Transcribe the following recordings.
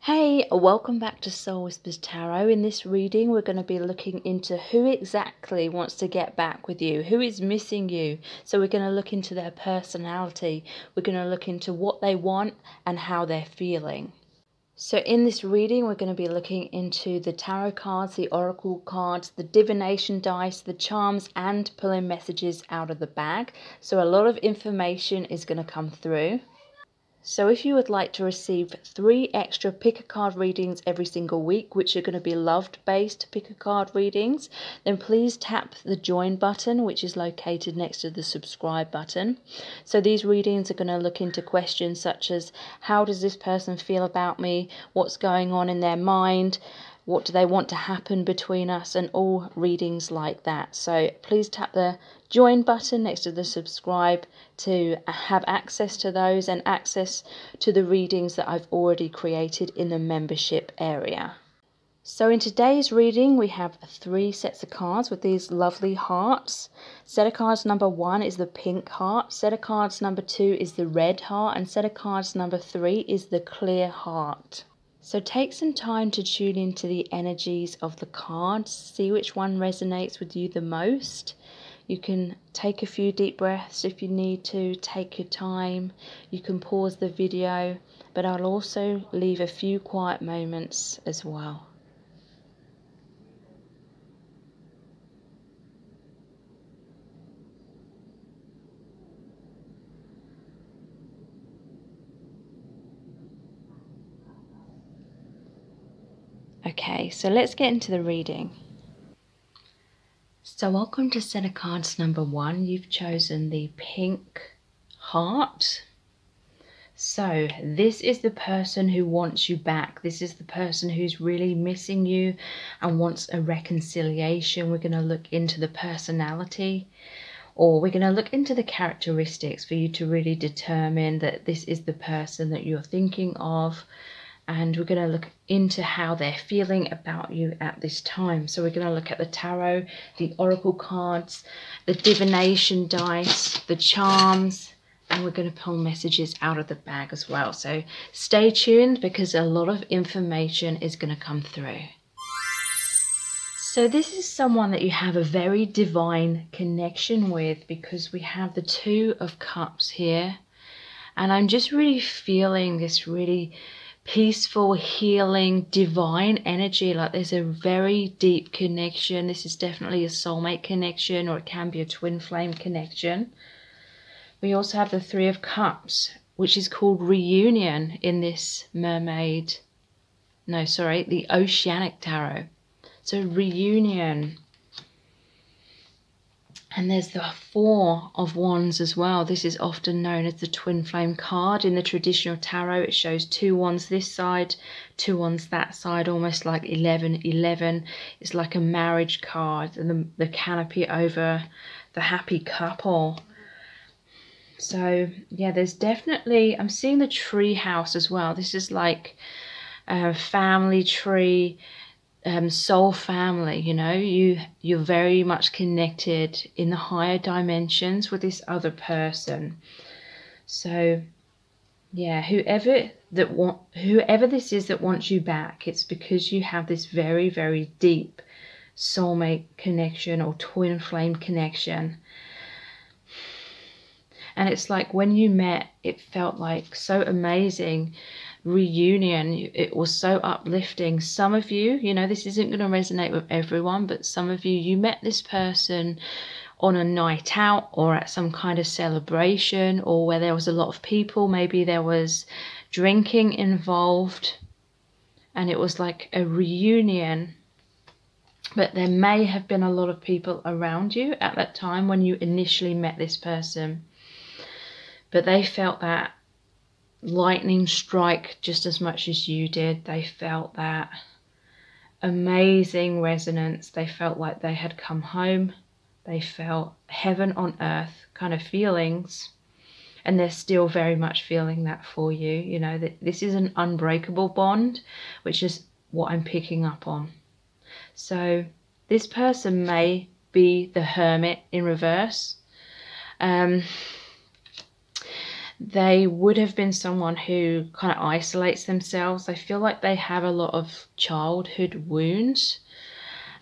Hey, welcome back to Soul Whispers Tarot. In this reading, we're going to be looking into who exactly wants to get back with you, who is missing you. So we're going to look into their personality. We're going to look into what they want and how they're feeling. So in this reading, we're going to be looking into the tarot cards, the oracle cards, the divination dice, the charms, and pulling messages out of the bag. So a lot of information is going to come through. So if you would like to receive 3 extra pick a card readings every single week, which are going to be loved based pick a card readings, then please tap the join button, which is located next to the subscribe button. So these readings are going to look into questions such as, how does this person feel about me? What's going on in their mind? What do they want to happen between us? And all readings like that. So please tap the join button next to the subscribe to have access to those and access to the readings that I've already created in the membership area. So in today's reading, we have 3 sets of cards with these lovely hearts. Set of cards number 1 is the pink heart. Set of cards number 2 is the red heart. And set of cards number 3 is the clear heart. So take some time to tune into the energies of the cards. See which one resonates with you the most. You can take a few deep breaths if you need to. Take your time. You can pause the video, but I'll also leave a few quiet moments as well. Okay, so let's get into the reading. So welcome to set of cards number 1. You've chosen the pink heart. So this is the person who wants you back. This is the person who's really missing you and wants a reconciliation. We're going to look into the personality, or we're going to look into the characteristics for you to really determine that this is the person that you're thinking of. And we're going to look into how they're feeling about you at this time. So we're going to look at the tarot, the oracle cards, the divination dice, the charms, and we're going to pull messages out of the bag as well. So stay tuned because a lot of information is going to come through. So this is someone that you have a very divine connection with, because we have the 2 of Cups here. And I'm just really feeling this really peaceful, healing, divine energy. Like there's a very deep connection. This is definitely a soulmate connection, or it can be a twin flame connection. We also have the 3 of Cups, which is called reunion in this the Oceanic Tarot. So reunion. And there's the 4 of Wands as well. This is often known as the twin flame card. In the traditional tarot, it shows 2 wands this side, 2 wands that side, almost like 11-11. It's like a marriage card, and the canopy over the happy couple. So yeah, there's definitely, I'm seeing the tree house as well. This is like a family tree. Soul family, you know, you're very much connected in the higher dimensions with this other person. So yeah, whoever this is that wants you back, it's because you have this very, very deep soulmate connection or twin flame connection. And it's like when you met, it felt like so amazing. Reunion, it was so uplifting. Some of you, you know, this isn't going to resonate with everyone, but some of you met this person on a night out or at some kind of celebration, or where there was a lot of people. Maybe there was drinking involved and it was like a reunion, but there may have been a lot of people around you at that time when you initially met this person, but they felt that lightning strike just as much as you did. They felt that amazing resonance. They felt like they had come home. They felt heaven on earth kind of feelings, and they're still very much feeling that for you. You know, that this is an unbreakable bond, which is what I'm picking up on. So this person may be the Hermit in reverse. They would have been someone who kind of isolates themselves. They feel like they have a lot of childhood wounds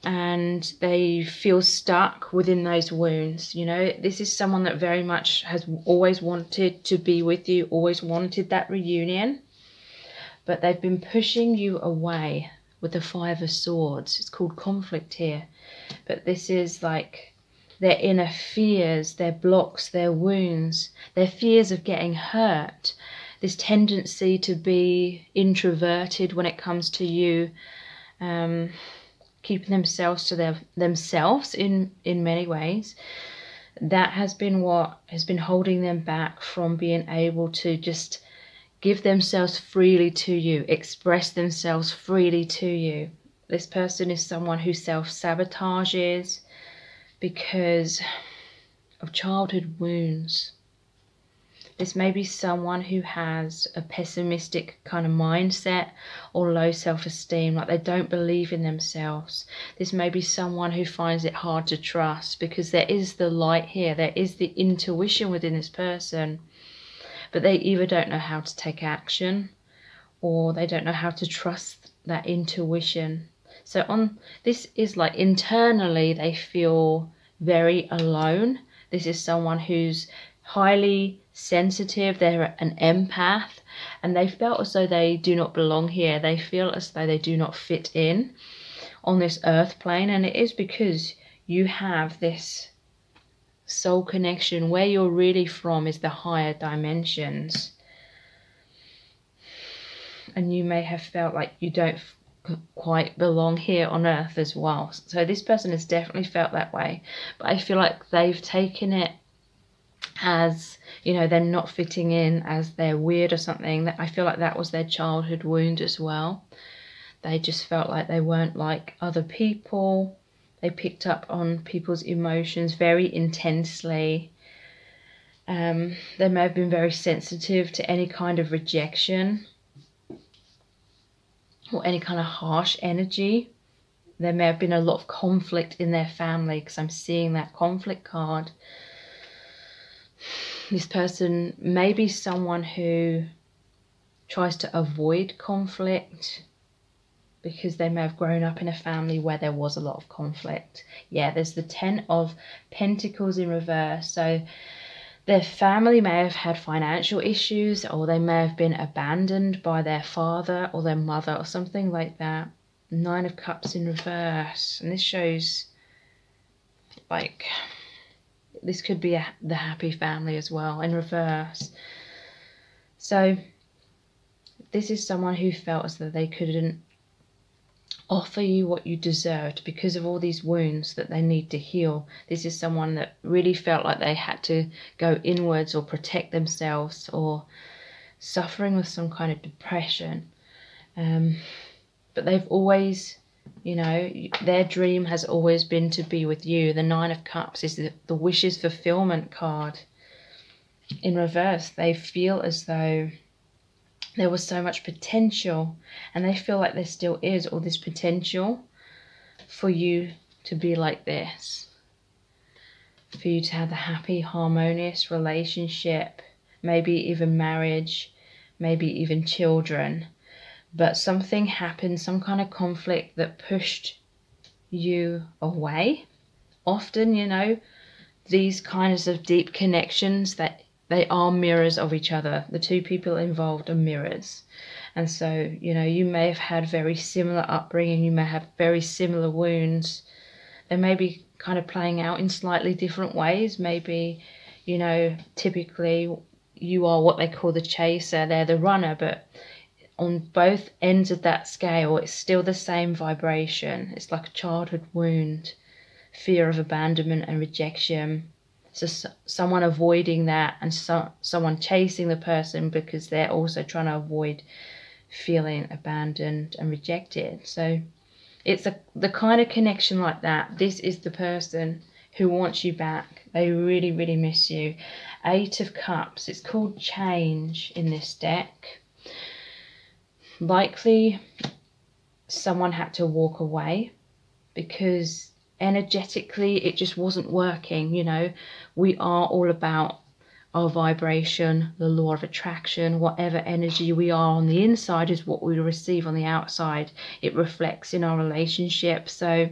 and they feel stuck within those wounds. You know, this is someone that very much has always wanted to be with you, always wanted that reunion, but they've been pushing you away with the Five of Swords. It's called conflict here, but this is like their inner fears, their blocks, their wounds, their fears of getting hurt, this tendency to be introverted when it comes to you, keeping themselves to themselves in many ways. That has been what has been holding them back from being able to just give themselves freely to you, express themselves freely to you. This person is someone who self-sabotages because of childhood wounds. This may be someone who has a pessimistic kind of mindset or low self-esteem, like they don't believe in themselves. This may be someone who finds it hard to trust because there is the light here, there is the intuition within this person, but they either don't know how to take action or they don't know how to trust that intuition. So this is like internally they feel very alone. This is someone who's highly sensitive, they're an empath, and they felt as though they do not belong here. They feel as though they do not fit in on this earth plane, and it is because you have this soul connection. Where you're really from is the higher dimensions, and you may have felt like you don't quite belong here on earth as well. So this person has definitely felt that way, but I feel like they've taken it as, you know, they're not fitting in, as they're weird or something. That I feel like that was their childhood wound as well. They just felt like they weren't like other people. They picked up on people's emotions very intensely. They may have been very sensitive to any kind of rejection or any kind of harsh energy. There may have been a lot of conflict in their family, because I'm seeing that conflict card. This person may be someone who tries to avoid conflict because they may have grown up in a family where there was a lot of conflict. Yeah, there's the 10 of Pentacles in reverse. So their family may have had financial issues, or they may have been abandoned by their father or their mother or something like that. 9 of Cups in reverse. And this shows like this could be the happy family as well in reverse. So this is someone who felt as though they couldn't offer you what you deserved because of all these wounds that they need to heal. This is someone that really felt like they had to go inwards or protect themselves, or suffering with some kind of depression. But they've always, you know, their dream has always been to be with you. The 9 of Cups is the wishes fulfillment card. In reverse, they feel as though there was so much potential, and they feel like there still is all this potential for you to be like this, for you to have a happy, harmonious relationship, maybe even marriage, maybe even children. But something happened, some kind of conflict that pushed you away. Often, you know, these kinds of deep connections, that they are mirrors of each other. The two people involved are mirrors. And so, you know, you may have had very similar upbringing. You may have very similar wounds. They may be kind of playing out in slightly different ways. Maybe, you know, typically you are what they call the chaser. They're the runner. But on both ends of that scale, it's still the same vibration. It's like a childhood wound, fear of abandonment and rejection. So someone avoiding that, and someone chasing the person because they're also trying to avoid feeling abandoned and rejected. So it's the kind of connection like that. This is the person who wants you back. They really, really miss you. 8 of Cups. It's called change in this deck. Likely someone had to walk away because energetically it just wasn't working. You know, we are all about our vibration, the law of attraction. Whatever energy we are on the inside is what we receive on the outside. It reflects in our relationship. So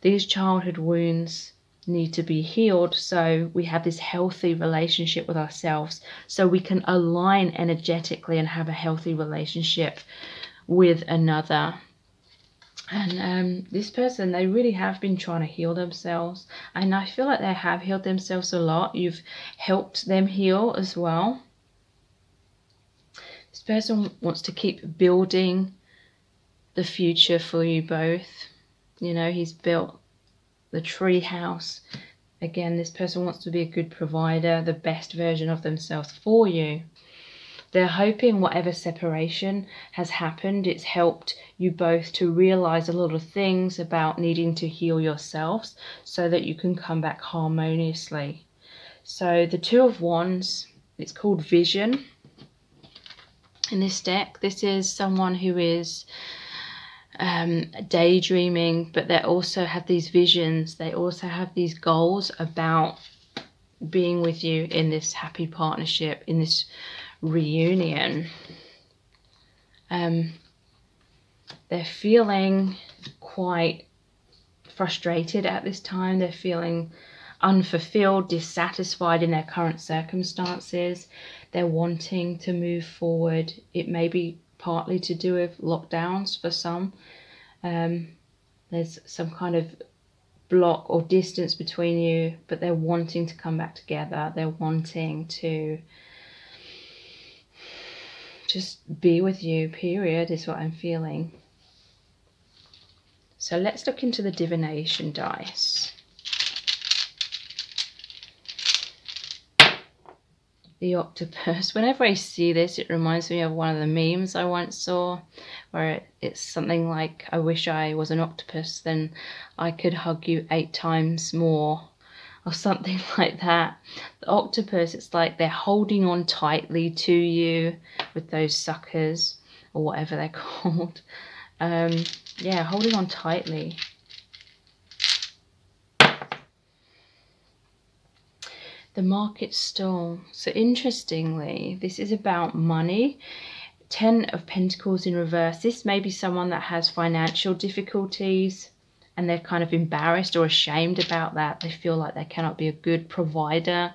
these childhood wounds need to be healed so we have this healthy relationship with ourselves, so we can align energetically and have a healthy relationship with another. And this person, they really have been trying to heal themselves, and I feel like they have healed themselves a lot. You've helped them heal as well. This person wants to keep building the future for you both. You know, he's built the tree house. Again, this person wants to be a good provider, the best version of themselves for you. They're hoping whatever separation has happened, it's helped you both to realize a lot of things about needing to heal yourselves so that you can come back harmoniously. So the Two of Wands, it's called Vision in this deck. This is someone who is daydreaming, but they also have these visions. They also have these goals about being with you in this happy partnership, in this reunion. They're feeling quite frustrated at this time. They're feeling unfulfilled, dissatisfied in their current circumstances. They're wanting to move forward. It may be partly to do with lockdowns for some. There's some kind of block or distance between you, but they're wanting to come back together. They're wanting to just be with you, period, is what I'm feeling. So let's look into the divination dice. The octopus. Whenever I see this, it reminds me of one of the memes I once saw, where it's something like, I wish I was an octopus, then I could hug you 8 times more, or something like that. The octopus, it's like they're holding on tightly to you with those suckers, or whatever they're called. Yeah, holding on tightly. The market stall. So interestingly, this is about money. 10 of Pentacles in reverse. This may be someone that has financial difficulties and they're kind of embarrassed or ashamed about that. They feel like they cannot be a good provider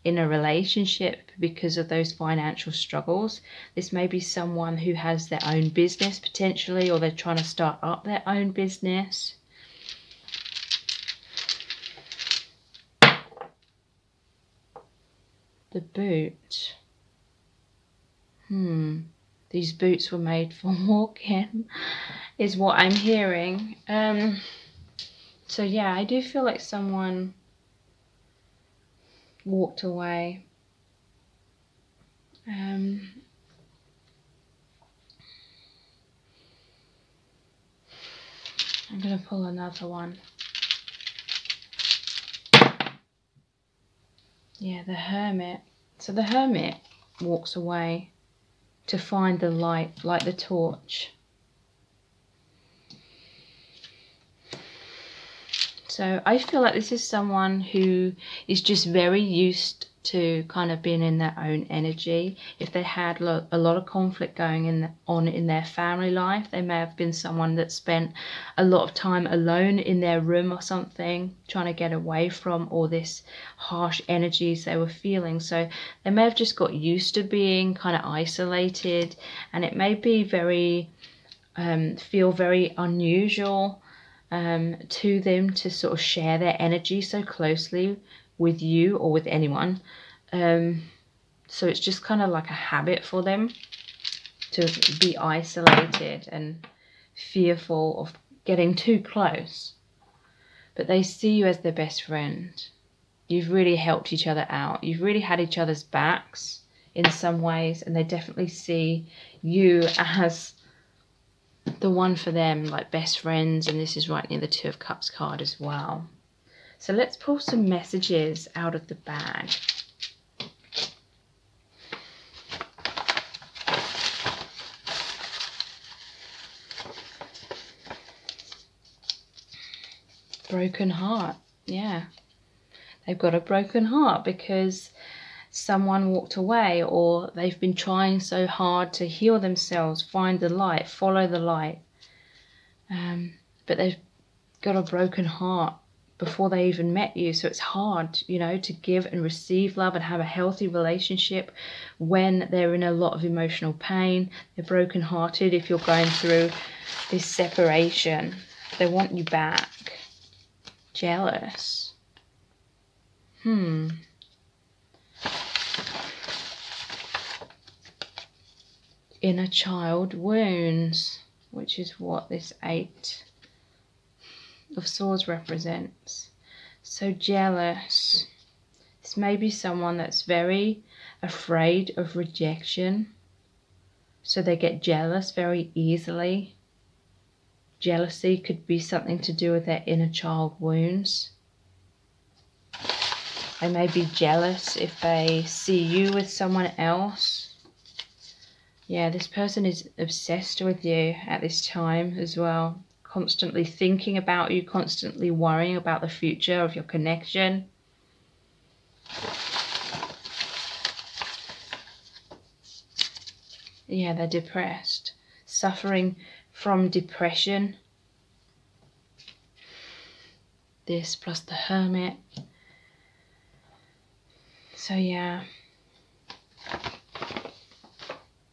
in a relationship because of those financial struggles. This may be someone who has their own business potentially, or they're trying to start up their own business. The boot. These boots were made for walking, is what I'm hearing. So yeah, I do feel like someone walked away. I'm going to pull another one. Yeah, the Hermit. So the Hermit walks away to find the light, like the torch. So I feel like this is someone who is just very used to kind of being in their own energy. If they had a lot of conflict going on in their family life, they may have been someone that spent a lot of time alone in their room or something, trying to get away from all this harsh energies they were feeling. So they may have just got used to being kind of isolated, and it may be feel very unusual to them to sort of share their energy so closely with you or with anyone. So it's just kind of like a habit for them to be isolated and fearful of getting too close. But they see you as their best friend. You've really helped each other out. You've really had each other's backs in some ways, and they definitely see you as the one for them, like best friends. And this is right near the Two of Cups card as well. So let's pull some messages out of the bag. Broken heart. Yeah, they've got a broken heart because someone walked away, or they've been trying so hard to heal themselves, find the light, follow the light. But they've got a broken heart before they even met you. So it's hard, you know, to give and receive love and have a healthy relationship when they're in a lot of emotional pain. They're brokenhearted if you're going through this separation. They want you back. Jealous. Inner child wounds, which is what this 8 of Swords represents. So jealous. This may be someone that's very afraid of rejection, so they get jealous very easily. Jealousy could be something to do with their inner child wounds. They may be jealous if they see you with someone else. Yeah, this person is obsessed with you at this time as well. Constantly thinking about you, constantly worrying about the future of your connection. Yeah, they're depressed, suffering from depression. This plus the Hermit. So yeah,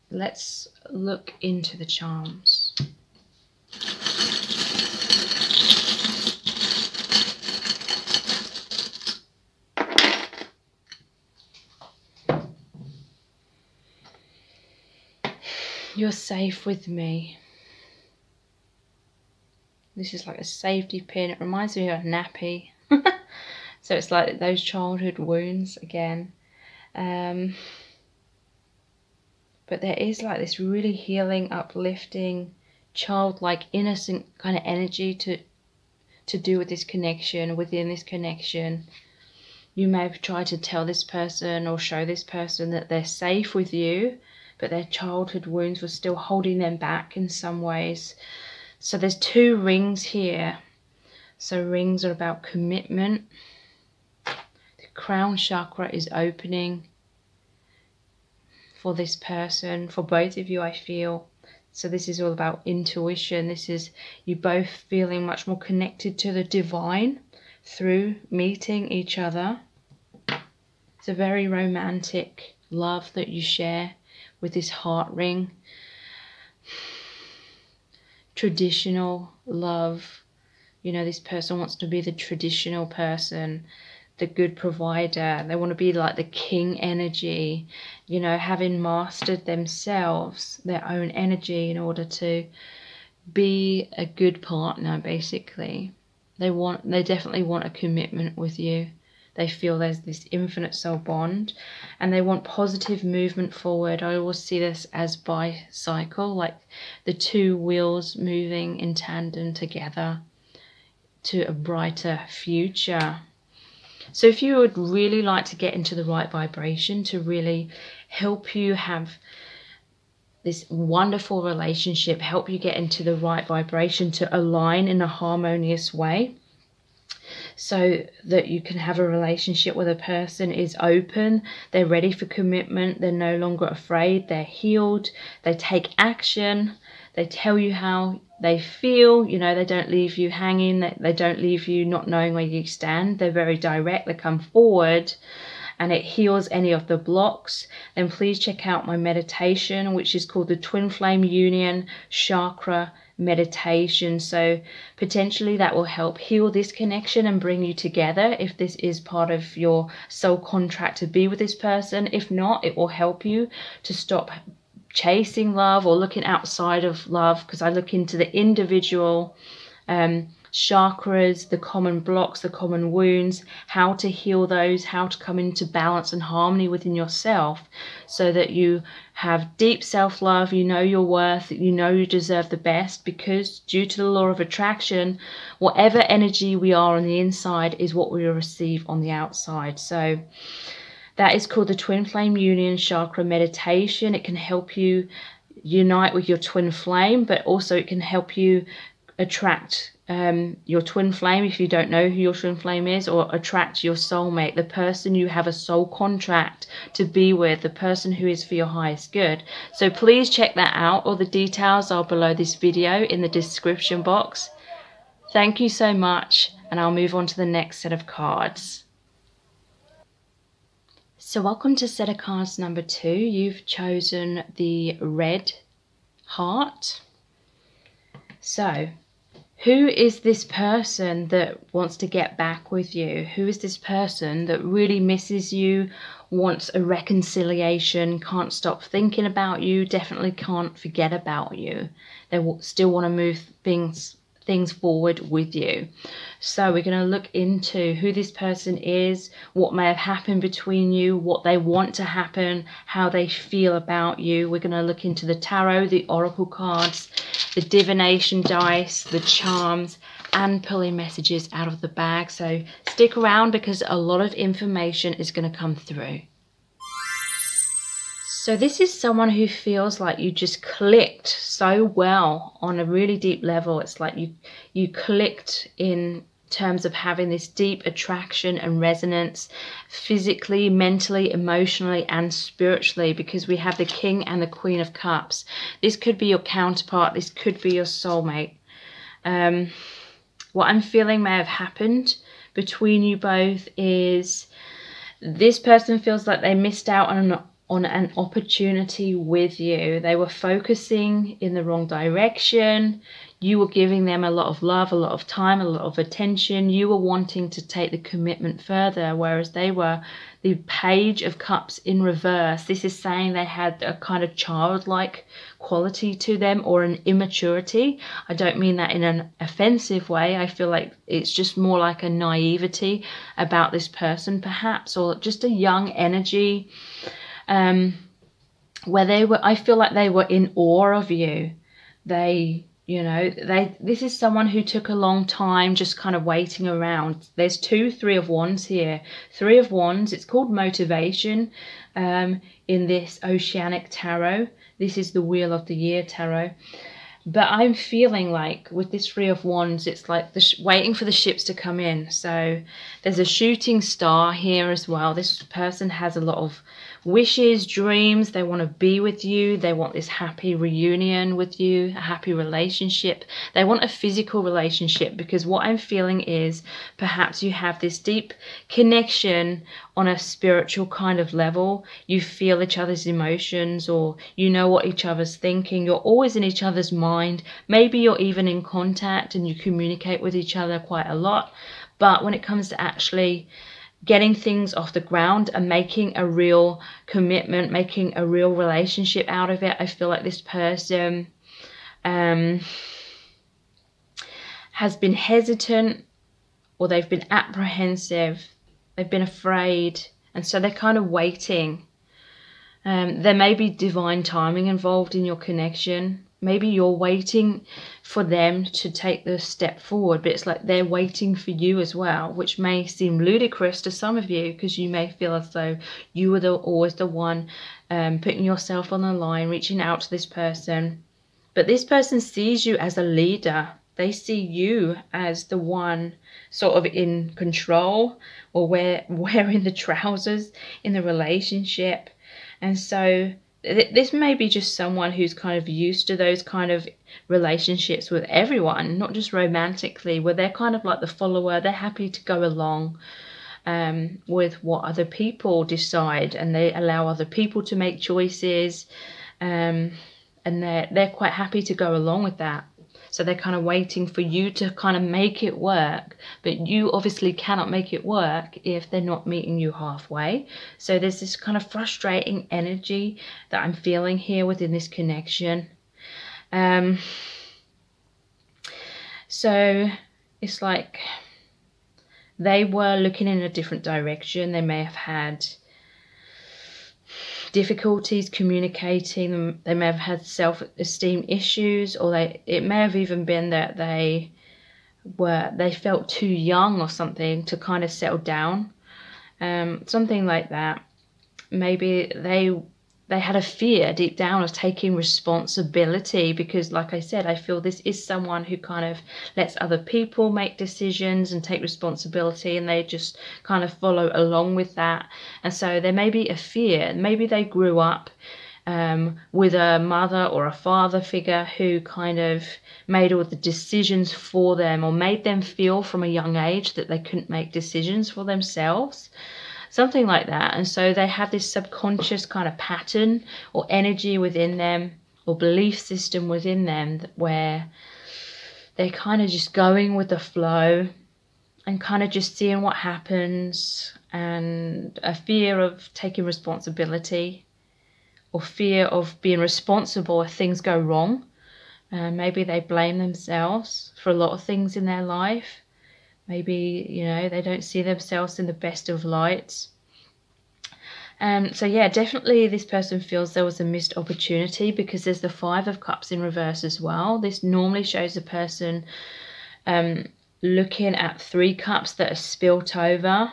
let's look into the charms. You're safe with me. This is like a safety pin. It reminds me of a nappy. So it's like those childhood wounds again. But there is like this really healing, uplifting, childlike, innocent kind of energy to do with this connection. Within this connection, you may have tried to tell this person or show this person that they're safe with you, but their childhood wounds were still holding them back in some ways. So there's 2 rings here. So rings are about commitment. The crown chakra is opening for this person, for both of you, I feel. So this is all about intuition. This is you both feeling much more connected to the divine through meeting each other. It's a very romantic love that you share with this heart ring. Traditional love. You know, this person wants to be the traditional person, the good provider. They want to be like the king energy, you know, having mastered themselves, their own energy in order to be a good partner, basically. They definitely want a commitment with you. They feel there's this infinite soul bond, and they want positive movement forward. I always see this as bicycle, like the 2 wheels moving in tandem together to a brighter future. So if you would really like to get into the right vibration to really help you have this wonderful relationship, help you get into the right vibration to align in a harmonious way, so that you can have a relationship where the person is open, they're ready for commitment, they're no longer afraid, they're healed, they take action, they tell you how they feel, you know, they don't leave you hanging, they don't leave you not knowing where you stand, they're very direct, they come forward, and it heals any of the blocks. Then please check out my meditation, which is called the Twin Flame Union Chakra meditation. So potentially that will help heal this connection and bring you together if this is part of your soul contract to be with this person. If not, it will help you to stop chasing love or looking outside of love, because I look into the individual chakras, the common blocks, the common wounds, how to heal those, how to come into balance and harmony within yourself so that you have deep self-love, you know your worth, you know you deserve the best, because due to the law of attraction, whatever energy we are on the inside is what we will receive on the outside. So that is called the Twin Flame Union Chakra meditation. It can help you unite with your twin flame, but also it can help you attract your twin flame if you don't know who your twin flame is, or attract your soulmate, the person you have a soul contract to be with, the person who is for your highest good. So please check that out. All the details are below this video in the description box. Thank you so much, and I'll move on to the next set of cards. So welcome to set of cards number 2. You've chosen the red heart. So who is this person that wants to get back with you? Who is this person that really misses you, wants a reconciliation, can't stop thinking about you, definitely can't forget about you? They still want to move things forward with you. So we're going to look into who this person is, what may have happened between you, what they want to happen, how they feel about you. We're going to look into the tarot, the oracle cards, the divination dice, the charms, and pulling messages out of the bag. So stick around because a lot of information is going to come through. So this is someone who feels like you just clicked so well on a really deep level. It's like you clicked in terms of having this deep attraction and resonance physically, mentally, emotionally, and spiritually, because we have the King and the Queen of Cups. This could be your counterpart. This could be your soulmate. What I'm feeling may have happened between you both is this person feels like they missed out on an opportunity with you. They were focusing in the wrong direction. You were giving them a lot of love, a lot of time, a lot of attention. You were wanting to take the commitment further, whereas they were the Page of Cups in reverse. This is saying they had a kind of childlike quality to them, or an immaturity. I don't mean that in an offensive way. I feel like it's just more like a naivety about this person perhaps, or just a young energy. Where I feel like they were in awe of you. This is someone who took a long time just kind of waiting around. There's 2 3 of Wands here. 3 of Wands, it's called motivation in this Oceanic Tarot. This is the Wheel of the Year Tarot. But I'm feeling like with this 3 of Wands, it's like waiting for the ships to come in. So there's a shooting star here as well. This person has a lot of wishes, dreams. They want to be with you. They want this happy reunion with you, a happy relationship. They want a physical relationship, because what I'm feeling is perhaps you have this deep connection on a spiritual kind of level. You feel each other's emotions, or you know what each other's thinking. You're always in each other's mind. Maybe you're even in contact and you communicate with each other quite a lot. But when it comes to actually getting things off the ground and making a real commitment, making a real relationship out of it, I feel like this person has been hesitant, or they've been apprehensive, they've been afraid, and so they're kind of waiting. There may be divine timing involved in your connection. Maybe you're waiting for them to take the step forward, but it's like they're waiting for you as well, which may seem ludicrous to some of you, because you may feel as though you were always the one putting yourself on the line, reaching out to this person. But this person sees you as a leader. They see you as the one sort of in control, or wearing the trousers in the relationship. And so this may be just someone who's kind of used to those kind of relationships with everyone, not just romantically, where they're kind of like the follower. They're happy to go along with what other people decide, and they allow other people to make choices, and they're quite happy to go along with that. So they're kind of waiting for you to kind of make it work, but you obviously cannot make it work if they're not meeting you halfway. So there's this kind of frustrating energy that I'm feeling here within this connection. So it's like they were looking in a different direction. They may have had difficulties communicating. They may have had self-esteem issues, or it may have even been that they felt too young or something to kind of settle down, something like that. Maybe they they had a fear deep down of taking responsibility, because like I said, I feel this is someone who kind of lets other people make decisions and take responsibility, and they just kind of follow along with that. And so there may be a fear. Maybe they grew up with a mother or a father figure who kind of made all the decisions for them, or made them feel from a young age that they couldn't make decisions for themselves. Something like that. And so they have this subconscious kind of pattern or energy within them, or belief system within them, where they're kind of just going with the flow and kind of just seeing what happens, and a fear of taking responsibility, or fear of being responsible if things go wrong. Maybe they blame themselves for a lot of things in their life. Maybe, you know, they don't see themselves in the best of lights. So yeah, definitely this person feels there was a missed opportunity, because there's the 5 of Cups in reverse as well. This normally shows a person looking at 3 cups that are spilt over,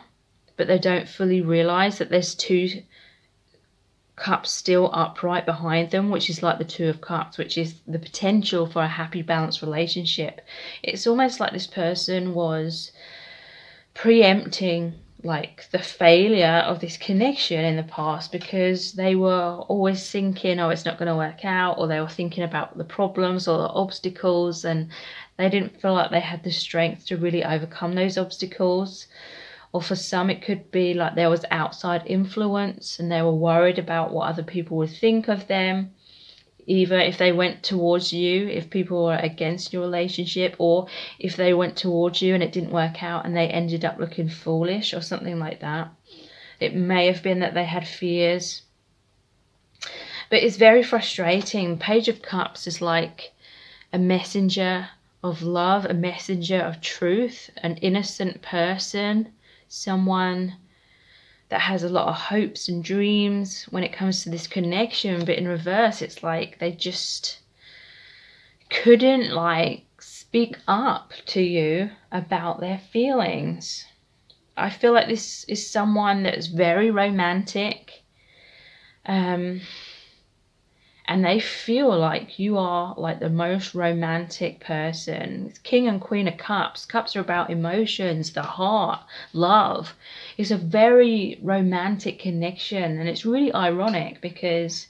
but they don't fully realize that there's 2 cups still upright behind them, which is like the 2 of Cups, which is the potential for a happy, balanced relationship. It's almost like this person was preempting like the failure of this connection in the past, because they were always thinking, oh, it's not going to work out, or they were thinking about the problems or the obstacles, and they didn't feel like they had the strength to really overcome those obstacles. Or for some, it could be like there was outside influence and they were worried about what other people would think of them, either if they went towards you, if people were against your relationship, or if they went towards you and it didn't work out and they ended up looking foolish or something like that. It may have been that they had fears. But it's very frustrating. Page of Cups is like a messenger of love, a messenger of truth, an innocent person, someone that has a lot of hopes and dreams when it comes to this connection. But in reverse, it's like they just couldn't like speak up to you about their feelings. I feel like this is someone that's very romantic, and they feel like you are like the most romantic person. It's King and Queen of Cups. Cups are about emotions, the heart, love. It's a very romantic connection, and it's really ironic because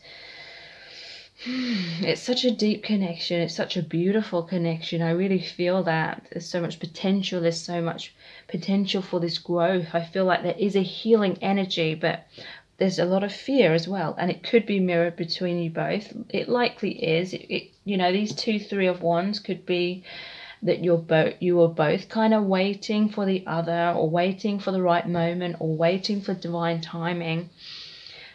it's such a deep connection. It's such a beautiful connection. I really feel that there's so much potential. There's so much potential for this growth. I feel like there is a healing energy, but there's a lot of fear as well, and it could be mirrored between you both. It likely is. You know, these 2 3 of Wands could be that you were both kind of waiting for the other, or waiting for the right moment, or waiting for divine timing.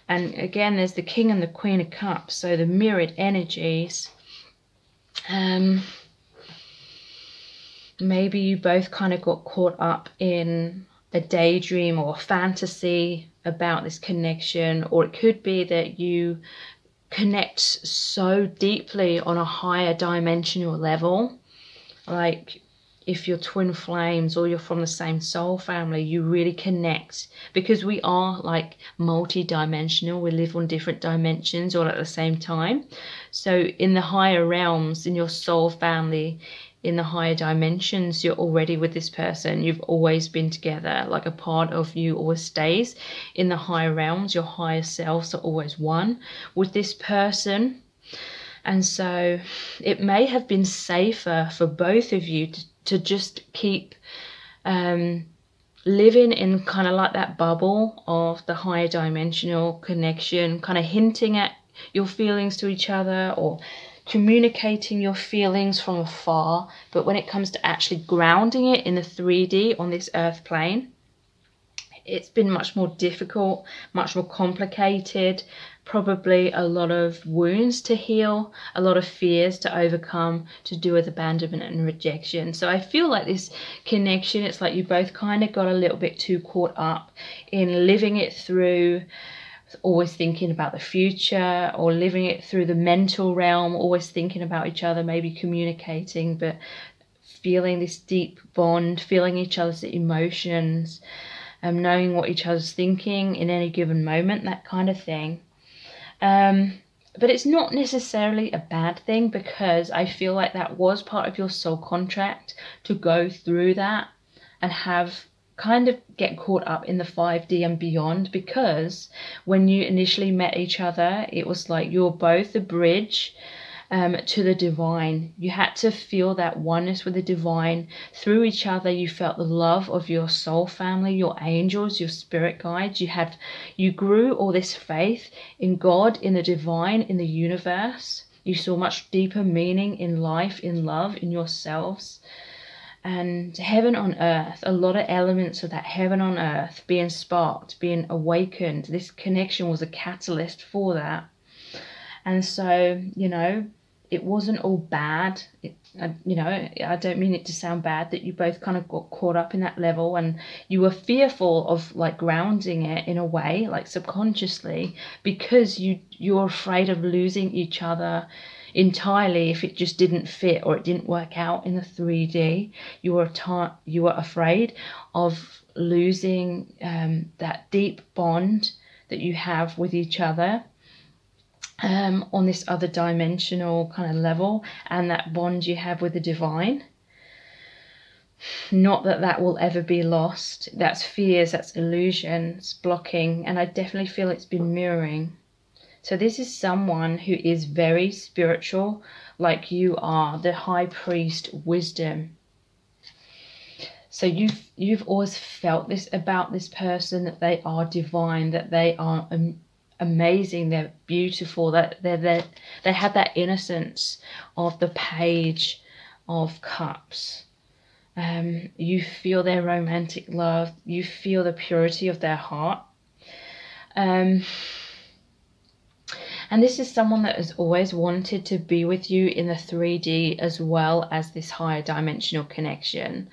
And again, there's the King and the Queen of Cups, so the mirrored energies. Maybe you both kind of got caught up in a daydream or a fantasy about this connection, or it could be that you connect so deeply on a higher dimensional level. Like if you're twin flames or you're from the same soul family, you really connect, because we are like multi-dimensional. We live on different dimensions all at the same time. So in the higher realms, in your soul family, in the higher dimensions, you're already with this person. You've always been together. Like a part of you always stays. In the higher realms, your higher selves are always one with this person. And so it may have been safer for both of you to just keep living in kind of like that bubble of the higher dimensional connection, kind of hinting at your feelings to each other, or communicating your feelings from afar. But when it comes to actually grounding it in the 3D on this earth plane, it's been much more difficult, much more complicated, probably a lot of wounds to heal, a lot of fears to overcome, to do with abandonment and rejection. So I feel like this connection, it's like you both kind of got a little bit too caught up in living it through, always thinking about the future, or living it through the mental realm, always thinking about each other, maybe communicating, but feeling this deep bond, feeling each other's emotions, knowing what each other's thinking in any given moment, that kind of thing. But it's not necessarily a bad thing, because I feel like that was part of your soul contract, to go through that and have kind of get caught up in the 5D and beyond. Because when you initially met each other, it was like you were both the bridge to the divine. You had to feel that oneness with the divine through each other. You felt the love of your soul family, your angels, your spirit guides. You grew all this faith in God, in the divine, in the universe. You saw much deeper meaning in life, in love, in yourselves. And heaven on earth, a lot of elements of that heaven on earth being sparked, being awakened. This connection was a catalyst for that. And so, you know, it wasn't all bad. You know, I don't mean it to sound bad that you both kind of got caught up in that level, and you were fearful of like grounding it in a way, like subconsciously, because you're afraid of losing each other entirely if it just didn't fit or it didn't work out in the 3D. You were afraid of losing that deep bond that you have with each other on this other dimensional kind of level, and that bond you have with the divine. Not that that will ever be lost. That's fears, that's illusions, blocking, and I definitely feel it's been mirroring. So this is someone who is very spiritual, like you are, the high priest wisdom. So you've always felt this about this person, that they are divine, that they are amazing, they're beautiful, that they have that innocence of the Page of Cups. You feel their romantic love, you feel the purity of their heart. And this is someone that has always wanted to be with you in the 3D as well as this higher dimensional connection.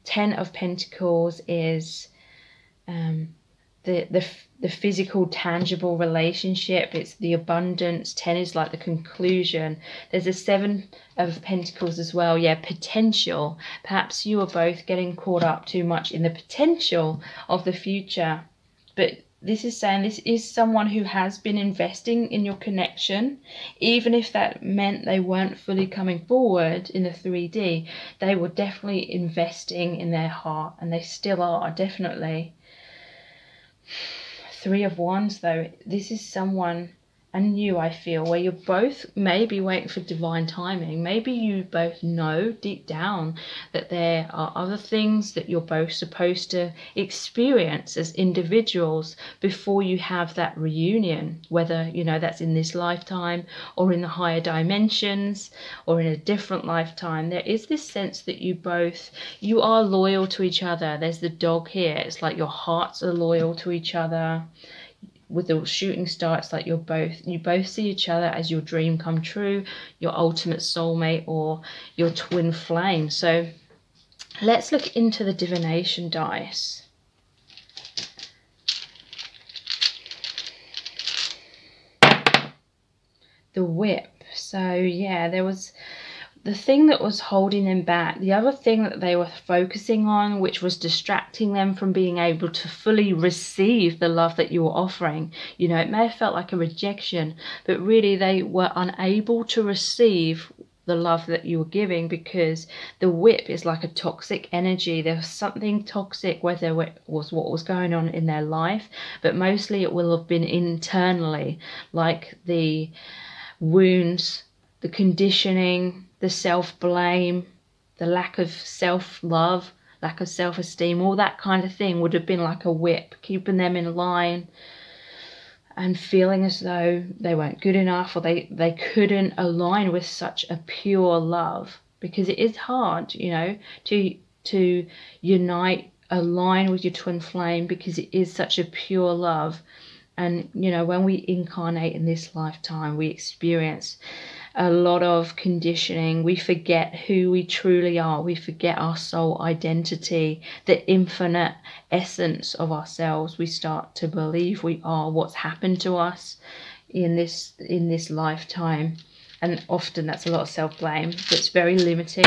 10 of Pentacles is the physical, tangible relationship. It's the abundance. 10 is like the conclusion. There's a 7 of Pentacles as well. Yeah, potential. Perhaps you are both getting caught up too much in the potential of the future. But this is saying this is someone who has been investing in your connection. Even if that meant they weren't fully coming forward in the 3D, they were definitely investing in their heart, and they still are, definitely. 3 of Wands though, this is someone and you, I feel, where you're both maybe waiting for divine timing. Maybe you both know deep down that there are other things that you're both supposed to experience as individuals before you have that reunion, whether, you know, that's in this lifetime or in the higher dimensions or in a different lifetime. There is this sense that you are loyal to each other. There's the dog here. It's like your hearts are loyal to each other. With the shooting star, it's like you both see each other as your dream come true, your ultimate soulmate or your twin flame. So let's look into the divination dice. The Whip. So yeah, there was the thing that was holding them back, the other thing that they were focusing on, which was distracting them from being able to fully receive the love that you were offering. You know, it may have felt like a rejection, but really they were unable to receive the love that you were giving, because the Whip is like a toxic energy. There was something toxic, whether it was what was going on in their life, but mostly it will have been internally, like the wounds, the conditioning, the self-blame, the lack of self-love, lack of self-esteem, all that kind of thing would have been like a whip, keeping them in line and feeling as though they weren't good enough, or they couldn't align with such a pure love. Because it is hard, you know, to unite, align with your twin flame, because it is such a pure love. And, you know, when we incarnate in this lifetime, we experience a lot of conditioning. We forget who we truly are. We forget our soul identity, the infinite essence of ourselves. We start to believe we are what's happened to us in this lifetime. And often that's a lot of self-blame. That's very limiting.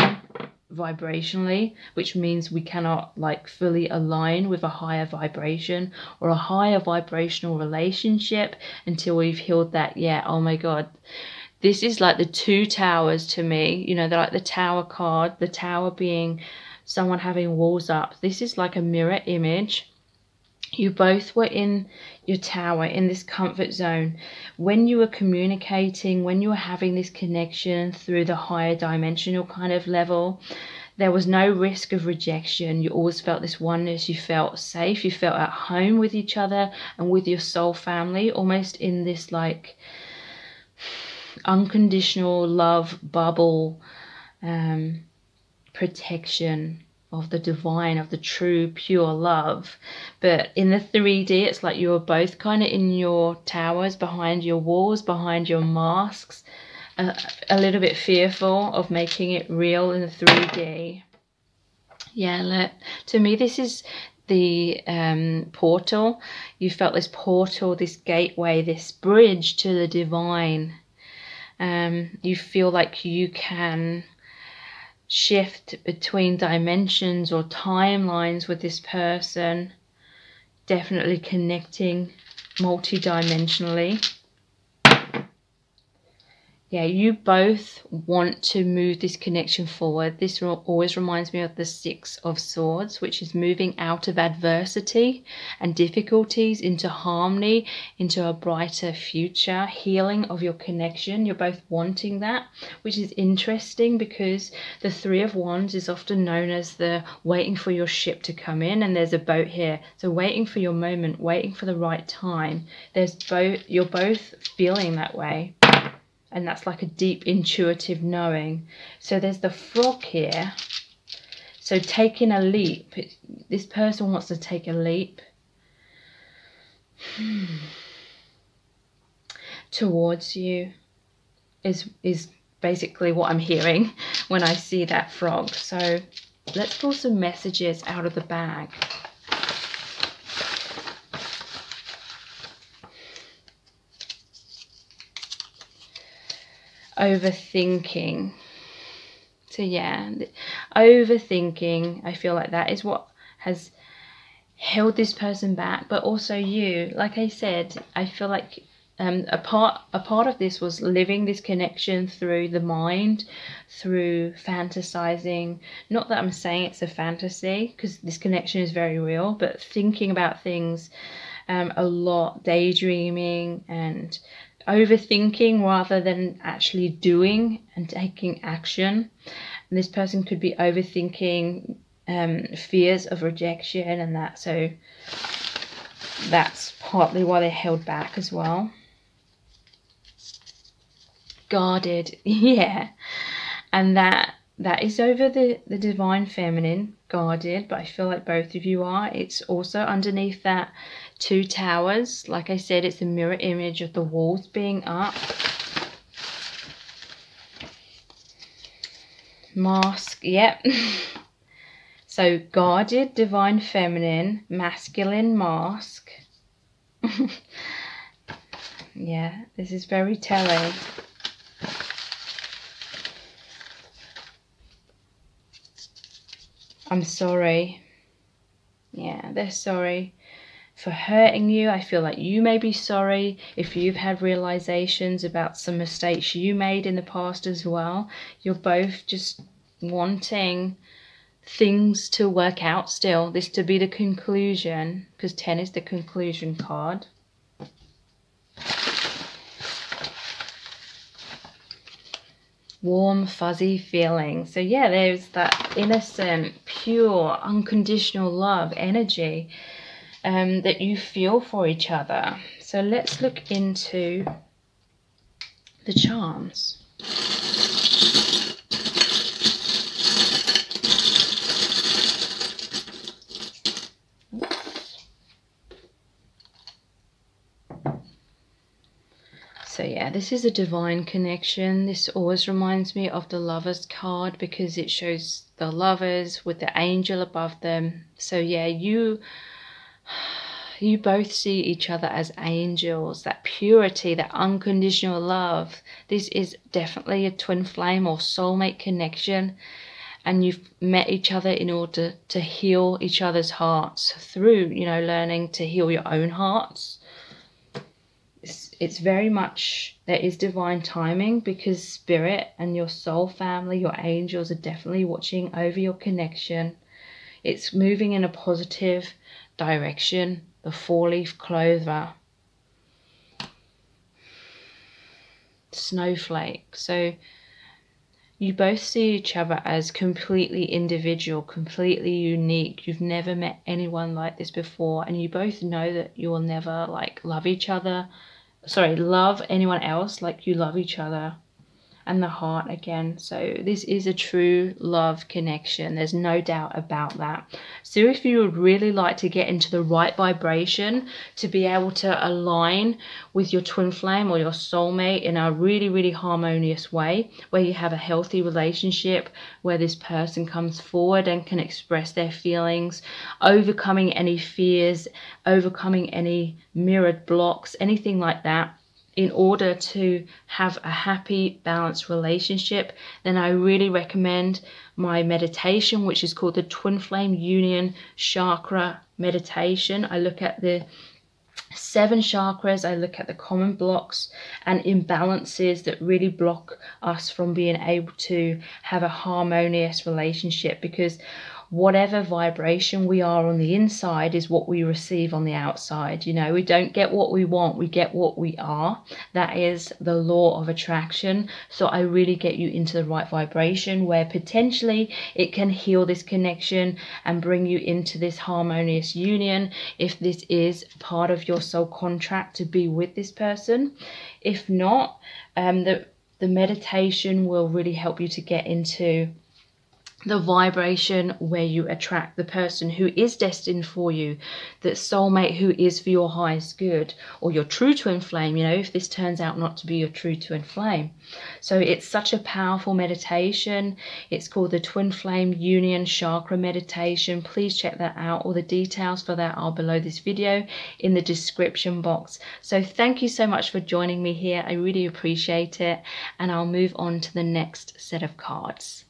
vibrationally, which means we cannot like fully align with a higher vibration or a higher vibrational relationship until we've healed that. Yeah, oh my God. This is like the two towers to me. You know, they're like the tower card, the tower being someone having walls up. This is like a mirror image. You both were in your tower, in this comfort zone. When you were communicating, when you were having this connection through the higher dimensional kind of level, there was no risk of rejection. You always felt this oneness. You felt safe. You felt at home with each other and with your soul family, almost in this like unconditional love bubble, protection of the divine, of the true pure love. But in the 3D, it's like you're both kind of in your towers, behind your walls, behind your masks, a little bit fearful of making it real in the 3D. Yeah, to me this is the portal. You felt this portal, this gateway, this bridge to the divine. You feel like you can shift between dimensions or timelines with this person, definitely connecting multi-dimensionally. Yeah, you both want to move this connection forward. This always reminds me of the 6 of Swords, which is moving out of adversity and difficulties into harmony, into a brighter future, healing of your connection. You're both wanting that, which is interesting because the 3 of Wands is often known as the waiting for your ship to come in, and there's a boat here. So waiting for your moment, waiting for the right time. You're both feeling that way. And that's like a deep intuitive knowing. So there's the frog here. So taking a leap. This person wants to take a leap towards you is basically what I'm hearing when I see that frog. So let's pull some messages out of the bag. Overthinking. So yeah, overthinking, I feel like that is what has held this person back, but also you. Like I said, I feel like a part of this was living this connection through the mind, through fantasizing. Not that I'm saying it's a fantasy, because this connection is very real, but thinking about things a lot, daydreaming and overthinking rather than actually doing and taking action. And this person could be overthinking fears of rejection and that, so that's partly why they're held back as well. Guarded, yeah, and that is over the divine feminine, guarded, but I feel like both of you are. It's also underneath that 2 towers. Like I said, it's a mirror image of the walls being up. Mask, yep. So guarded, divine feminine, masculine mask. Yeah, this is very telling. I'm sorry. Yeah, they're sorry for hurting you. I feel like you may be sorry if you've had realizations about some mistakes you made in the past as well. You're both just wanting things to work out still, this to be the conclusion, because 10 is the conclusion card. Warm, fuzzy feeling. So yeah, there's that innocent, pure, unconditional love energy that you feel for each other. So let's look into the charms. So yeah, this is a divine connection. This always reminds me of the Lovers card because it shows the lovers with the angel above them. So yeah, you both see each other as angels, that purity, that unconditional love. This is definitely a twin flame or soulmate connection. and you've met each other in order to heal each other's hearts through, you know, learning to heal your own hearts. It's very much, there is divine timing, because spirit and your soul family, your angels, are definitely watching over your connection. It's moving in a positive direction. The 4-leaf clover, snowflake. So you both see each other as completely individual, completely unique. You've never met anyone like this before, and you both know that you will never like love anyone else like you love each other. And the heart again. So this is a true love connection. There's no doubt about that. So if you would really like to get into the right vibration to be able to align with your twin flame or your soulmate in a really, really harmonious way, where you have a healthy relationship, where this person comes forward and can express their feelings, overcoming any fears, overcoming any mirrored blocks, anything like that, in order to have a happy, balanced relationship, then I really recommend my meditation, which is called the Twin Flame Union Chakra Meditation. I look at the 7 chakras, I look at the common blocks and imbalances that really block us from being able to have a harmonious relationship, because whatever vibration we are on the inside is what we receive on the outside. You know, we don't get what we want, we get what we are. That is the law of attraction. So I really get you into the right vibration, where potentially it can heal this connection and bring you into this harmonious union, if this is part of your soul contract to be with this person. If not, the meditation will really help you to get into the vibration where you attract the person who is destined for you, that soulmate who is for your highest good, or your true twin flame, you know, if this turns out not to be your true twin flame. So it's such a powerful meditation. It's called the Twin Flame Union Chakra Meditation. Please check that out. All the details for that are below this video in the description box. So thank you so much for joining me here. I really appreciate it, and I'll move on to the next set of cards.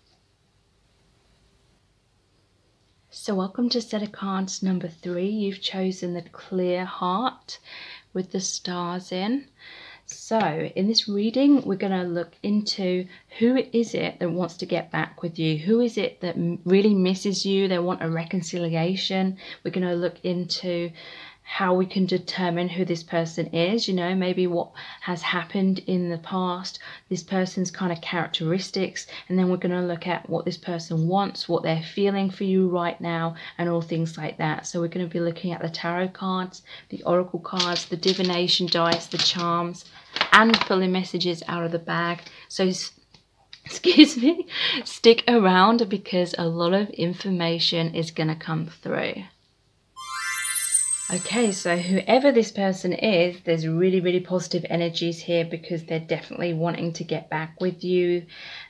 So welcome to set of cards number 3. You've chosen the clear heart with the stars in. So in this reading, we're going to look into who is it that wants to get back with you? Who is it that really misses you? They want a reconciliation. We're going to look into how we can determine who this person is, you know, maybe what has happened in the past, this person's kind of characteristics, and then we're going to look at what this person wants, what they're feeling for you right now, and all things like that. So we're going to be looking at the tarot cards, the oracle cards, the divination dice, the charms, and pulling messages out of the bag. So excuse me, stick around, because a lot of information is going to come through. Okay, so whoever this person is, there's really, really positive energies here, because they're definitely wanting to get back with you.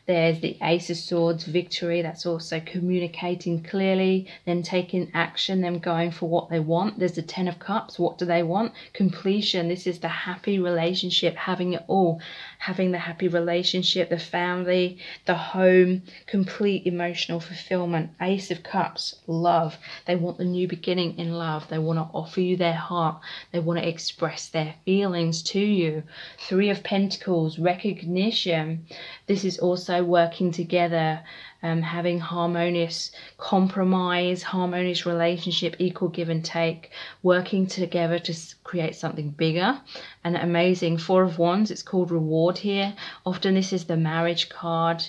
There's the Ace of Swords, victory. That's also communicating clearly, then taking action, them going for what they want. There's the 10 of Cups. What do they want? Completion. This is the happy relationship, having it all. Having the happy relationship, the family, the home, complete emotional fulfillment. Ace of Cups, love. They want the new beginning in love. They want to offer you their heart. They want to express their feelings to you. 3 of Pentacles, recognition. This is also working together, having harmonious compromise, harmonious relationship, equal give and take, working together to create something bigger and amazing. 4 of Wands, it's called reward here. Often this is the marriage card.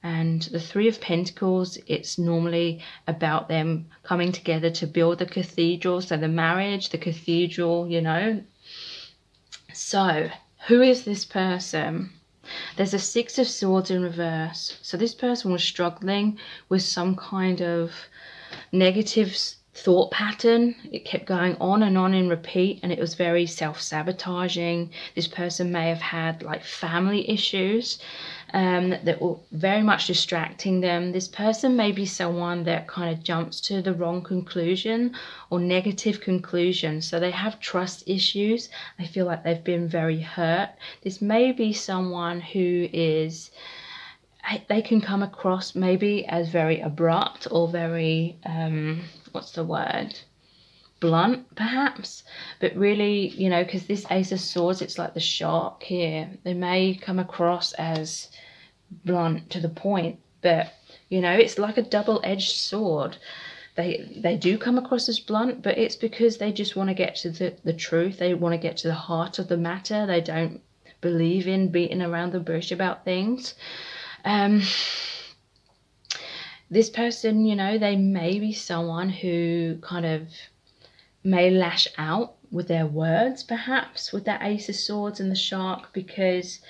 And the 3 of Pentacles, it's normally about them coming together to build the cathedral. So the marriage, the cathedral, you know. So who is this person? There's a 6 of Swords in reverse. So this person was struggling with some kind of negative thought pattern. It kept going on and on in repeat, and it was very self-sabotaging. This person may have had like family issues that were very much distracting them. This person may be someone that kind of jumps to the wrong conclusion or negative conclusion. So they have trust issues. I feel like they've been very hurt. This may be someone who is they can come across maybe as very abrupt or very, what's the word? Blunt, perhaps. But really, you know, because this Ace of Swords, it's like the shark here. They may come across as blunt to the point, but, you know, it's like a double-edged sword. They do come across as blunt, but it's because they just want to get to the truth. They want to get to the heart of the matter. They don't believe in beating around the bush about things. This person, you know, they may be someone who kind of may lash out with their words, perhaps, with that Ace of Swords and the shark, because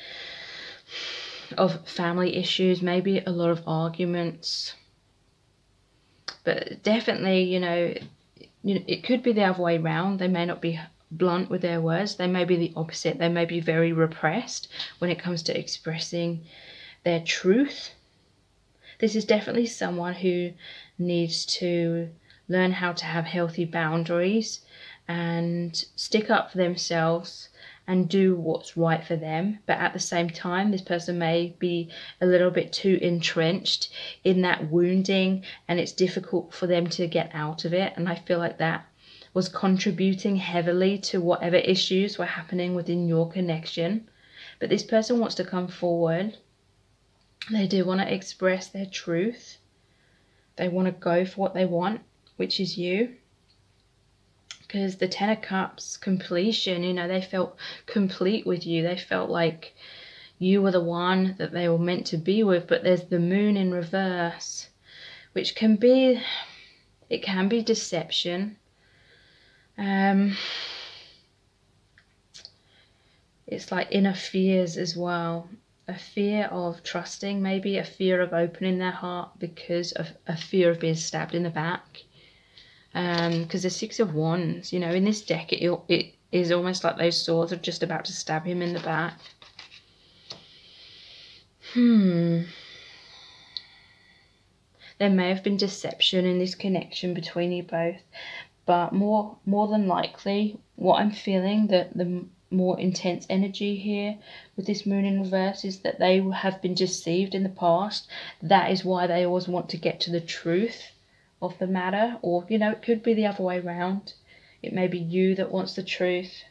of family issues, maybe a lot of arguments. But definitely, you know, it could be the other way around. They may not be blunt with their words. They may be the opposite. They may be very repressed when it comes to expressing their truth. This is definitely someone who needs to learn how to have healthy boundaries and stick up for themselves and do what's right for them. But at the same time, this person may be a little bit too entrenched in that wounding, and it's difficult for them to get out of it. And I feel like that was contributing heavily to whatever issues were happening within your connection. But this person wants to come forward. They do want to express their truth. They want to go for what they want, which is you. Because the Ten of Cups, completion, you know, they felt complete with you. They felt like you were the one that they were meant to be with. But there's the Moon in reverse, which can be, it can be deception. It's like inner fears as well. A fear of trusting, maybe a fear of opening their heart because of a fear of being stabbed in the back. Because the Six of Wands, you know, in this deck, it is almost like those swords are just about to stab him in the back. There may have been deception in this connection between you both, but more than likely, what I'm feeling, that the more intense energy here with this Moon in reverse, is that they have been deceived in the past. That is why they always want to get to the truth of the matter. Or, you know, it could be the other way around. It may be you that wants the truth,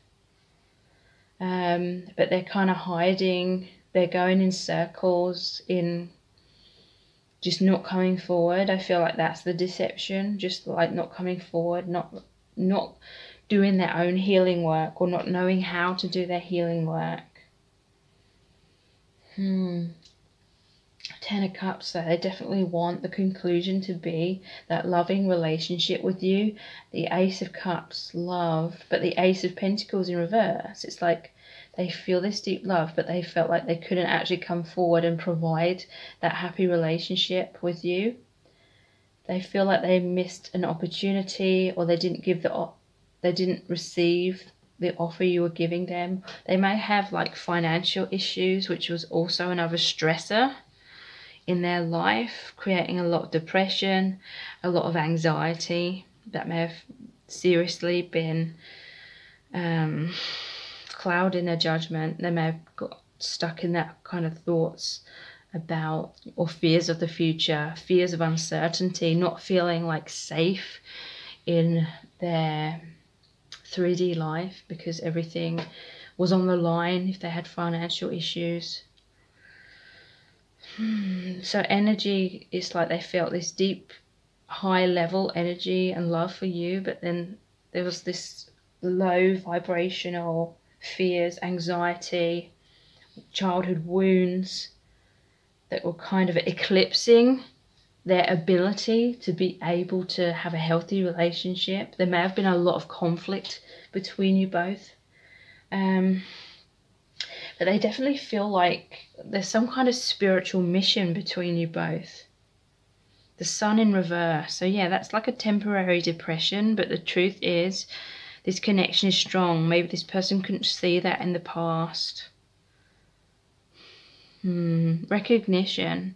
but they're kind of hiding. They're going in circles, in just not coming forward. I feel like that's the deception, just like not coming forward, not doing their own healing work, or not knowing how to do their healing work. Ten of Cups, so they definitely want the conclusion to be that loving relationship with you. The Ace of Cups, love, but the Ace of Pentacles in reverse. It's like they feel this deep love, but they felt like they couldn't actually come forward and provide that happy relationship with you. They feel like they missed an opportunity, or they didn't receive the offer you were giving them. They may have like financial issues, which was also another stressor in their life, creating a lot of depression, a lot of anxiety. That may have seriously been clouding their judgment. They may have got stuck in that kind of thoughts about, or fears of the future, fears of uncertainty, not feeling like safe in their 3D life because everything was on the line if they had financial issues. So energy, it's like they felt this deep, high level energy and love for you, but then there was this low vibrational fears, anxiety, childhood wounds that were kind of eclipsing their ability to be able to have a healthy relationship. There may have been a lot of conflict between you both. But they definitely feel like there's some kind of spiritual mission between you both. The Sun in reverse. So yeah, that's like a temporary depression, but the truth is this connection is strong. Maybe this person couldn't see that in the past. Recognition.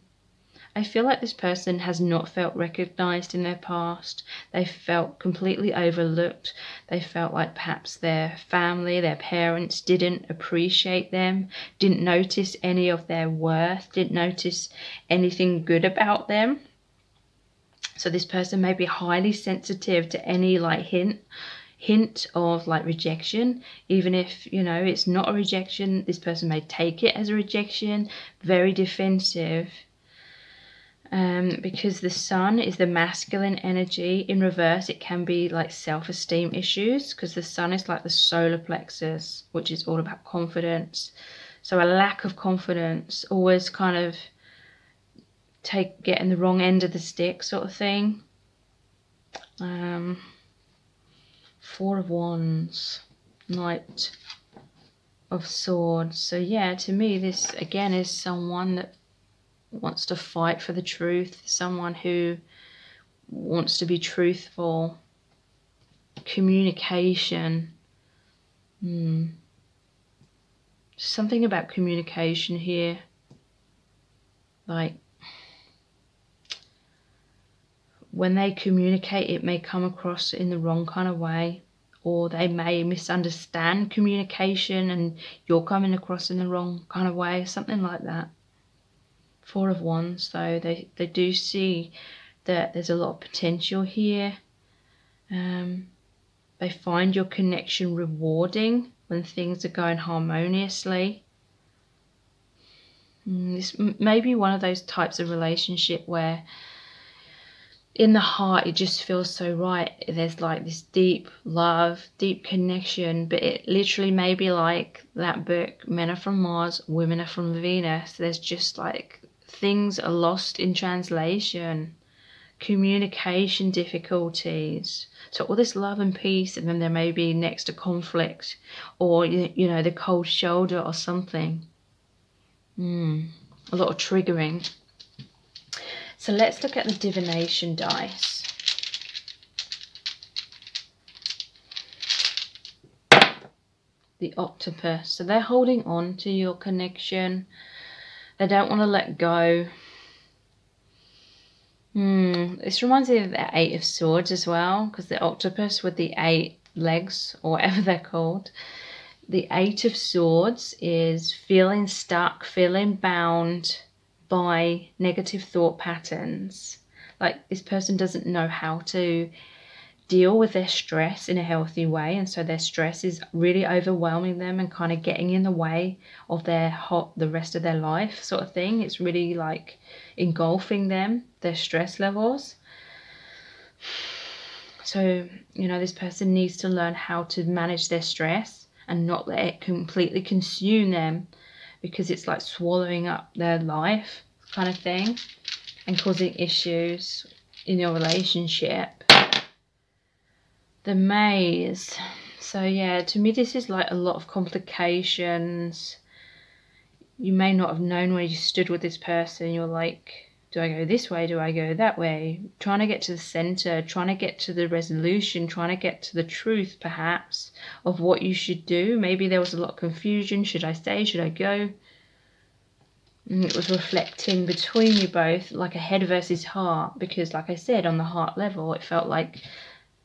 I feel like this person has not felt recognized in their past. They felt completely overlooked. They felt like perhaps their family, their parents didn't appreciate them, didn't notice any of their worth, didn't notice anything good about them. So this person may be highly sensitive to any like hint of like rejection, even if, you know, it's not a rejection. This person may take it as a rejection, very defensive. Because the sun is the masculine energy. In reverse, it can be like self-esteem issues, because the sun is like the solar plexus, which is all about confidence. So a lack of confidence, always kind of getting the wrong end of the stick sort of thing. Four of Wands, Knight of Swords. So yeah, to me this again is someone that wants to fight for the truth, someone who wants to be truthful. Communication. Something about communication here. Like, when they communicate, it may come across in the wrong kind of way, or they may misunderstand communication and you're coming across in the wrong kind of way, something like that. Four of Wands, though, they do see that there's a lot of potential here. They find your connection rewarding when things are going harmoniously. This may be one of those types of relationship where in the heart it just feels so right. There's like this deep love, deep connection, but it literally may be like that book, Men Are From Mars, Women Are From Venus. There's just like things are lost in translation, communication difficulties. So all this love and peace, and then there may be next to conflict, or you know, the cold shoulder or something. A lot of triggering. So let's look at the divination dice. The octopus. So they're holding on to your connection. They don't want to let go. This reminds me of the Eight of Swords as well, because the octopus with the 8 legs, or whatever they're called. The Eight of Swords is feeling stuck, feeling bound by negative thought patterns. Like, this person doesn't know how to deal with their stress in a healthy way, and so their stress is really overwhelming them and kind of getting in the way of the rest of their life sort of thing. It's really like engulfing them, their stress levels. So, you know, this person needs to learn how to manage their stress and not let it completely consume them, because it's like swallowing up their life kind of thing and causing issues in your relationship. The Maze. So yeah, to me this is like a lot of complications. You may not have known where you stood with this person. You're like, do I go this way? Do I go that way? Trying to get to the center, trying to get to the resolution, trying to get to the truth perhaps of what you should do. Maybe there was a lot of confusion. Should I stay? Should I go? And it was reflecting between you both, like a head versus heart, because like I said, on the heart level it felt like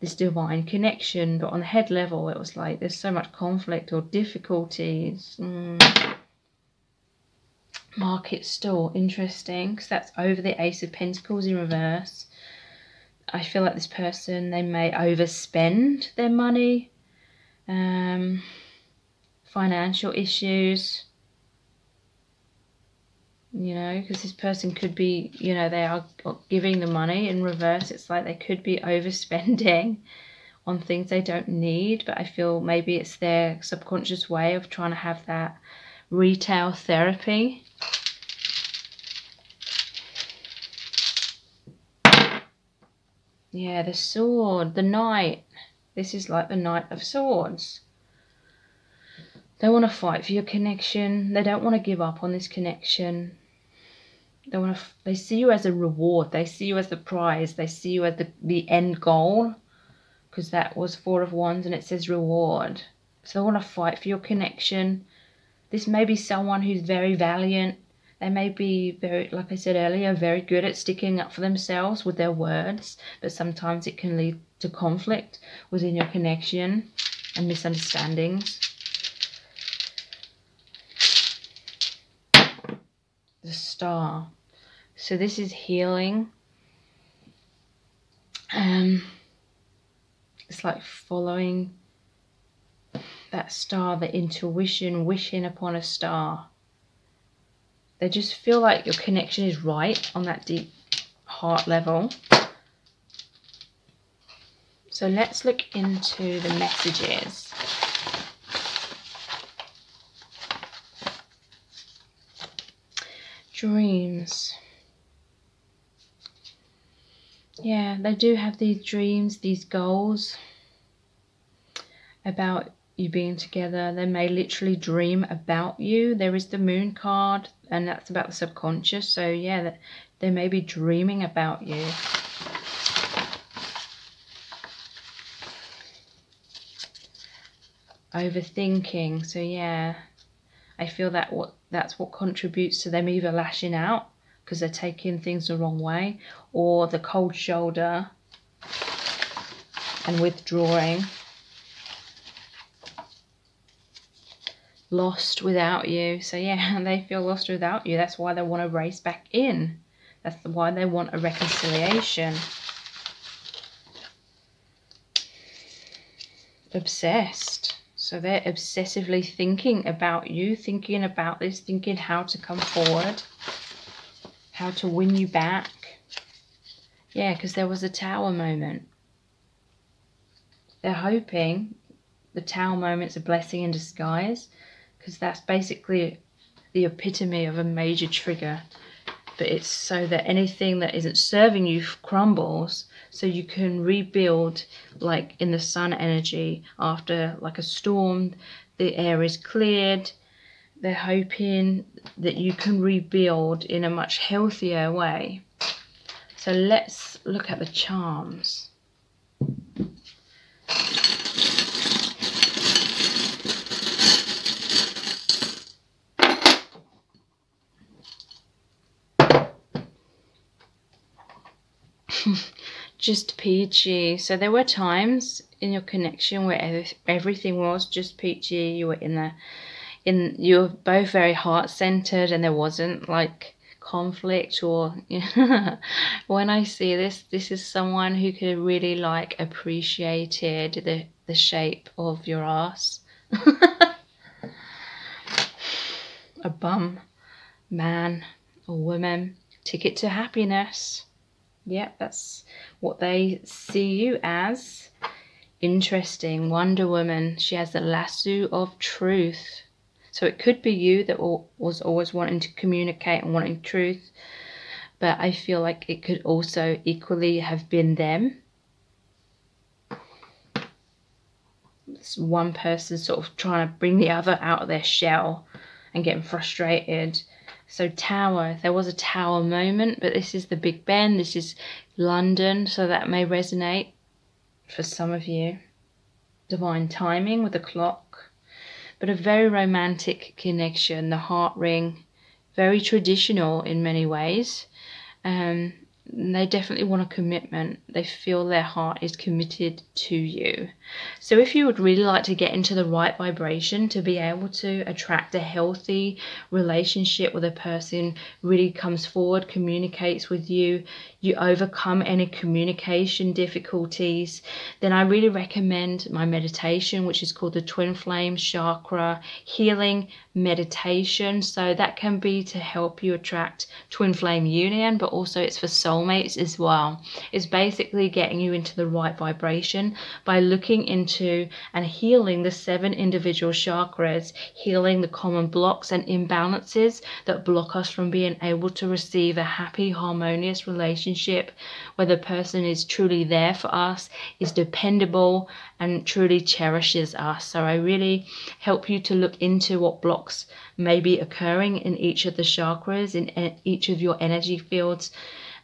this divine connection, but on the head level it was like there's so much conflict or difficulties. Market stall, interesting, because that's over the Ace of Pentacles in reverse. I feel like this person, they may overspend their money, financial issues, you know, because this person could be, you know, they are giving the money. In reverse, it's like they could be overspending on things they don't need, but I feel maybe it's their subconscious way of trying to have that retail therapy. Yeah, the Sword, the Knight. This is like the Knight of Swords. They want to fight for your connection. They don't want to give up on this connection. They see you as a reward. They see you as the prize. They see you as the end goal, because that was Four of Wands and it says reward. So they want to fight for your connection. This may be someone who's very valiant. They may be very, like I said earlier, very good at sticking up for themselves with their words, but sometimes it can lead to conflict within your connection and misunderstandings. The Star. So this is healing. It's like following that star, the intuition, wishing upon a star. They just feel like your connection is right on that deep heart level. So let's look into the messages. Dreams. Yeah, they do have these dreams, these goals about you being together. They may literally dream about you. There is the Moon card, and that's about the subconscious. So yeah, they may be dreaming about you. Overthinking. So yeah, I feel that that's what contributes to them either lashing out because they're taking things the wrong way, or the cold shoulder and withdrawing. Lost without you. So yeah, they feel lost without you. That's why they want to race back in. That's why they want a reconciliation. Obsessed. So they're obsessively thinking about you, thinking about this, thinking how to come forward, how to win you back. Yeah, because there was a Tower moment. They're hoping the Tower moment's a blessing in disguise, because that's basically the epitome of a major trigger. But it's so that anything that isn't serving you crumbles, so you can rebuild, like in the sun energy after like a storm, the air is cleared. They're hoping that you can rebuild in a much healthier way. So let's look at the charms. Just peachy. So there were times in your connection where everything was just peachy. You were you were both very heart-centered, and there wasn't like conflict or when I see this is someone who could really like appreciated the shape of your ass. A bum, man or woman, ticket to happiness. Yep, that's what they see you as. Interesting. Wonder Woman. She has the lasso of truth. So it could be you that was always wanting to communicate and wanting truth. But I feel like it could also equally have been them. It's one person sort of trying to bring the other out of their shell and getting frustrated. So Tower, there was a Tower moment, but this is the Big Ben, this is London, so that may resonate for some of you. Divine timing with the clock, but a very romantic connection, the heart ring, very traditional in many ways. They definitely want a commitment. They feel their heart is committed to you. So if you would really like to get into the right vibration to be able to attract a healthy relationship with a person, really comes forward, communicates with you, you overcome any communication difficulties, then I really recommend my meditation, which is called the Twin Flame Chakra Healing Meditation. So that can be to help you attract twin flame union, but also it's for soulmates as well. It's basically getting you into the right vibration by looking into and healing the 7 individual chakras, healing the common blocks and imbalances that block us from being able to receive a happy, harmonious relationship where the person is truly there for us, is dependable, and truly cherishes us. So I really help you to look into what blocks may be occurring in each of the chakras, in each of your energy fields,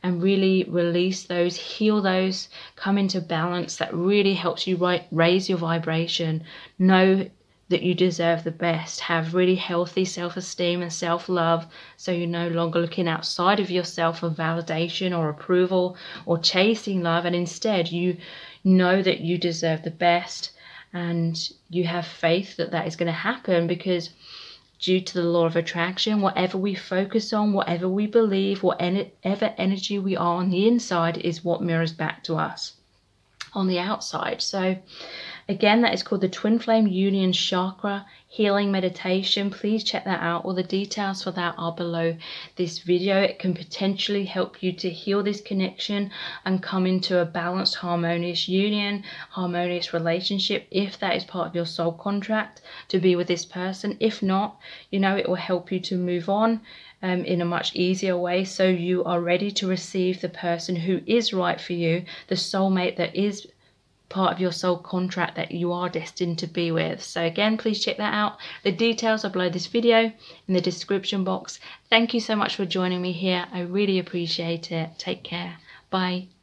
and really release those, heal those, come into balance. That really helps you raise your vibration. Know that you deserve the best. Have really healthy self-esteem and self-love, so you're no longer looking outside of yourself for validation or approval or chasing love, and instead you know that you deserve the best, and you have faith that that is going to happen, because due to the law of attraction, whatever we focus on, whatever we believe, whatever energy we are on the inside is what mirrors back to us on the outside. So again, that is called the Twin Flame Union Chakra Healing Meditation. Please check that out. All the details for that are below this video. It can potentially help you to heal this connection and come into a balanced, harmonious union, harmonious relationship, if that is part of your soul contract to be with this person. If not, you know, it will help you to move on in a much easier way, so you are ready to receive the person who is right for you, the soulmate that is part of your soul contract that you are destined to be with. So again, please check that out. The details are below this video in the description box. Thank you so much for joining me here. I really appreciate it. Take care. Bye.